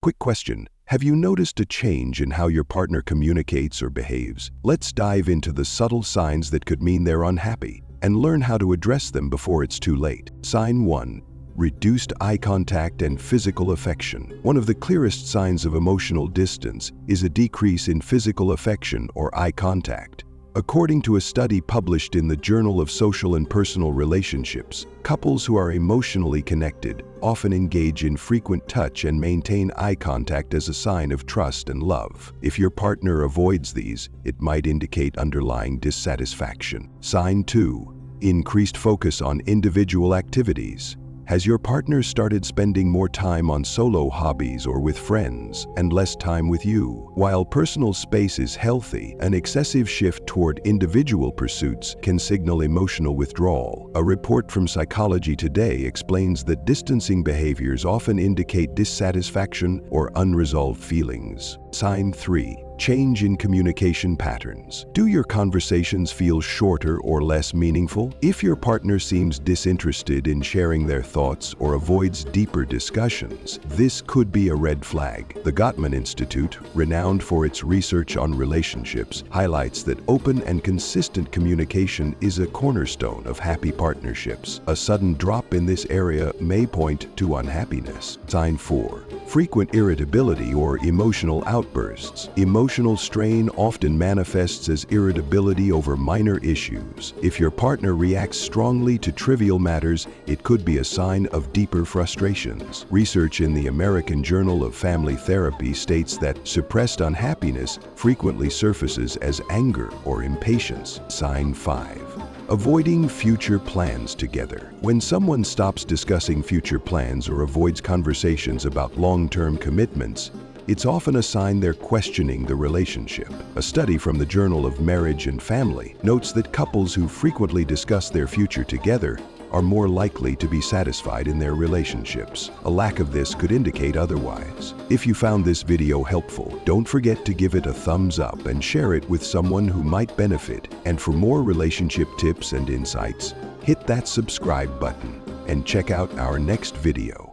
Quick question. Have you noticed a change in how your partner communicates or behaves? Let's dive into the subtle signs that could mean they're unhappy and learn how to address them before it's too late. Sign 1. Reduced eye contact and physical affection. One of the clearest signs of emotional distance is a decrease in physical affection or eye contact. According to a study published in the Journal of Social and Personal Relationships, couples who are emotionally connected often engage in frequent touch and maintain eye contact as a sign of trust and love. If your partner avoids these, it might indicate underlying dissatisfaction. Sign 2. Increased focus on individual activities. Has your partner started spending more time on solo hobbies or with friends and less time with you? While personal space is healthy, an excessive shift toward individual pursuits can signal emotional withdrawal. A report from Psychology Today explains that distancing behaviors often indicate dissatisfaction or unresolved feelings. Sign 3. Change in communication patterns. Do your conversations feel shorter or less meaningful? If your partner seems disinterested in sharing their thoughts or avoids deeper discussions, this could be a red flag. The Gottman Institute, renowned for its research on relationships, highlights that open and consistent communication is a cornerstone of happy partnerships. A sudden drop in this area may point to unhappiness. Sign 4. Frequent irritability or emotional outbursts. Emotional strain often manifests as irritability over minor issues. If your partner reacts strongly to trivial matters, it could be a sign of deeper frustrations. Research in the American Journal of Family Therapy states that suppressed unhappiness frequently surfaces as anger or impatience. Sign 5. Avoiding future plans together. When someone stops discussing future plans or avoids conversations about long-term commitments, it's often a sign they're questioning the relationship. A study from the Journal of Marriage and Family notes that couples who frequently discuss their future together are more likely to be satisfied in their relationships. A lack of this could indicate otherwise. If you found this video helpful, don't forget to give it a thumbs up and share it with someone who might benefit. And for more relationship tips and insights, hit that subscribe button and check out our next video.